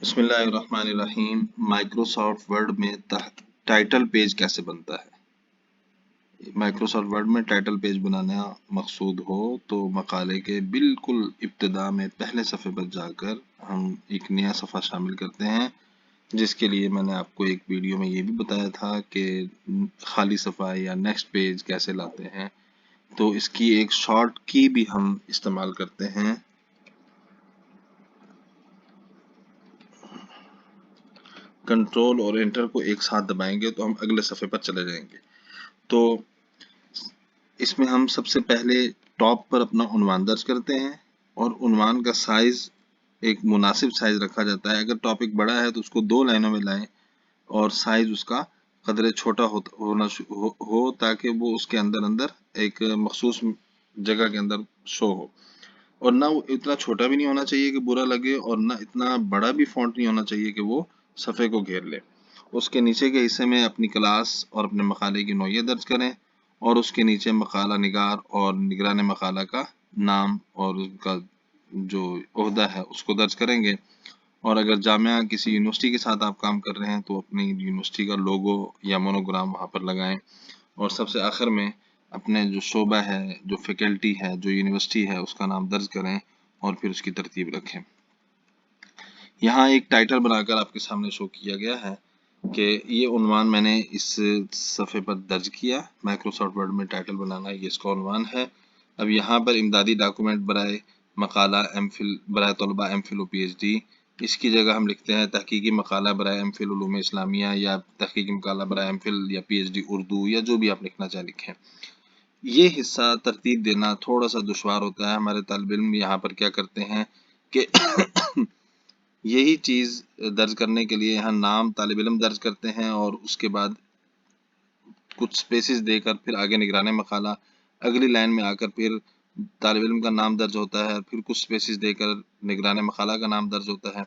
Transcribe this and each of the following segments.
بسم اللہ الرحمن الرحیم۔ مائکروسافٹ ورڈ میں ٹائٹل پیج کیسے بنتا ہے؟ مائکروسافٹ ورڈ میں ٹائٹل پیج بنانا مقصود ہو تو مقالے کے بالکل ابتدا میں پہلے صفحے پر جا کر ہم ایک نیا صفحہ شامل کرتے ہیں، جس کے لیے میں نے آپ کو ایک ویڈیو میں یہ بھی بتایا تھا کہ خالی صفحہ یا نیکسٹ پیج کیسے لاتے ہیں۔ تو اس کی ایک شارٹ کی بھی ہم استعمال کرتے ہیں۔ کنٹرول اور انٹر کو ایک ساتھ دبائیں گے تو ہم اگلے صفحے پر چلے جائیں گے۔ تو اس میں ہم سب سے پہلے ٹاپ پر اپنا عنوان درج کرتے ہیں اور عنوان کا سائز ایک مناسب سائز رکھا جاتا ہے۔ اگر ٹاپک بڑا ہے تو اس کو 2 لائنوں میں لائیں اور سائز اس کا قدرے چھوٹا ہو تاکہ وہ اس کے اندر ایک مخصوص جگہ کے اندر شو ہو، اور نہ وہ اتنا چھوٹا بھی نہیں ہونا چاہیے کہ برا لگے اور نہ اتنا بڑا بھی فونٹ نہیں ہونا چاہیے کہ وہ صفحے کو گھیر لے۔ اس کے نیچے کے حصے میں اپنی کلاس اور اپنے مقالے کی نوعیت درج کریں اور اس کے نیچے مقالہ نگار اور نگران مقالہ کا نام اور اس کا جو عہدہ ہے اس کو درج کریں گے۔ اور اگر جامعہ کسی یونیورسٹی کے ساتھ آپ کام کر رہے ہیں تو اپنی یونیورسٹی کا لوگو یا مونوگرام وہاں پر لگائیں، اور سب سے آخر میں اپنے جو شعبہ ہے، جو فیکلٹی ہے، جو یونیورسٹی ہے اس کا نام درج کریں اور پھر اس کی ترتیب رکھیں۔ یہاں ایک ٹائٹل بنا کر آپ کے سامنے شو کیا گیا ہے کہ یہ عنوان میں نے اس صفحے پر درج کیا۔ مائکروسافٹ ورڈ میں ٹائٹل بنانا یہ اس کا عنوان ہے۔ اب یہاں پر امدادی ڈاکومنٹ برائے مقالہ ایم فل برائے طلبہ ایم فل و پی ایچ ڈی، اس کی جگہ ہم لکھتے ہیں تحقیقی مقالہ برائے ایم فل علوم اسلامیہ یا تحقیقی مقالہ برائے ایم فل یا پی ایچ ڈی اردو، یا جو بھی آپ لکھنا چاہیں لکھیں۔ یہ حصہ ترتیب دینا تھوڑا سا دشوار ہوتا ہے۔ ہمارے طالب علم یہاں پر کیا کرتے ہیں کہ یہی چیز درج کرنے کے لیے یہاں نام طالب علم درج کرتے ہیں اور اس کے بعد کچھ سپیسز دے کر پھر آگے نگران مقالہ، اگلی لائن میں آ کر پھر طالب علم کا نام درج ہوتا ہے، پھر کچھ سپیسز دے کر نگران مقالہ کا نام درج ہوتا ہے،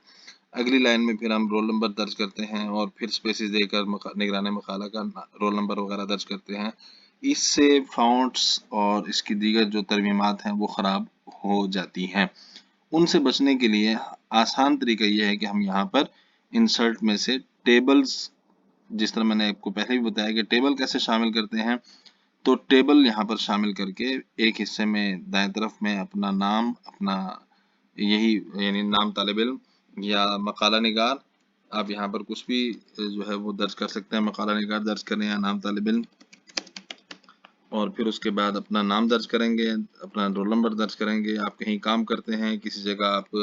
اگلی لائن میں پھر ہم رول نمبر درج کرتے ہیں اور پھر سپیسز دے کر نگران مقالہ کا رول نمبر وغیرہ درج کرتے ہیں۔ اس سے فونٹس اور اس کی دیگر جو ترمیمات ہیں وہ خراب ہو جاتی ہیں۔ ان سے بچنے کے لیے آسان طریقہ یہ ہے کہ ہم یہاں پر انسرٹ میں سے ٹیبلز، جس طرح میں نے آپ کو پہلے بھی بتایا کہ ٹیبل کیسے شامل کرتے ہیں، تو ٹیبل یہاں پر شامل کر کے ایک حصے میں دائیں طرف میں اپنا نام، اپنا یہی یعنی نام طالب علم یا مقالہ نگار، آپ یہاں پر کچھ بھی جو ہے وہ درج کر سکتے ہیں، مقالہ نگار درج کریں یا نام طالب علم، اور پھر اس کے بعد اپنا نام درج کریں گے، اپنا رول نمبر درج کریں گے۔ آپ کہیں کام کرتے ہیں، کسی جگہ آپ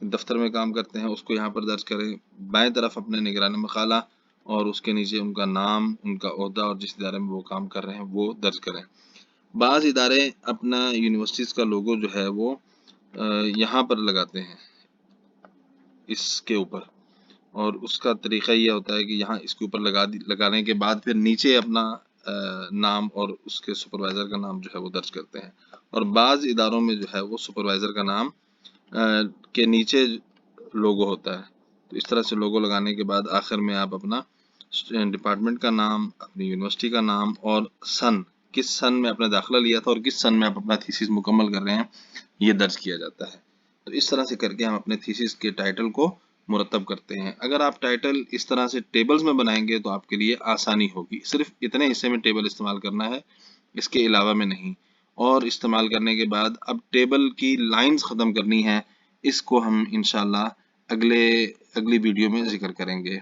دفتر میں کام کرتے ہیں، اس کو یہاں پر درج کریں۔ بائیں طرف اپنے نگران مقالہ اور اس کے نیچے ان کا نام، ان کا عہدہ اور جس ادارے میں وہ کام کر رہے ہیں وہ درج کریں۔ بعض ادارے اپنا یونیورسٹیز کا لوگو جو ہے وہ یہاں پر لگاتے ہیں، اس کے اوپر، اور اس کا طریقہ یہ ہوتا ہے کہ یہاں اس کے اوپر لگانے کے بعد پھر نیچے اپنا نام اور اس کے سپروائزر کا نام جو ہے وہ درج کرتے ہیں۔ اور بعض اداروں میں جو ہے وہ سپروائزر کا نام کے نیچے لوگو ہوتا ہے۔ تو اس طرح سے لوگو لگانے کے بعد آخر میں آپ اپنا ڈپارٹمنٹ کا نام، اپنی یونیورسٹی کا نام اور سن، کس سن میں آپ نے داخلہ لیا تھا اور کس سن میں آپ اپنا تھیسس مکمل کر رہے ہیں، یہ درج کیا جاتا ہے۔ تو اس طرح سے کر کے ہم اپنے تھیسس کے ٹائٹل کو مرتب کرتے ہیں۔ اگر آپ ٹائٹل اس طرح سے ٹیبلز میں بنائیں گے تو آپ کے لیے آسانی ہوگی، صرف اتنے حصے میں ٹیبل استعمال کرنا ہے، اس کے علاوہ میں نہیں۔ اور استعمال کرنے کے بعد اب ٹیبل کی لائنز ختم کرنی ہے، اس کو ہم انشاءاللہ اگلی ویڈیو میں ذکر کریں گے۔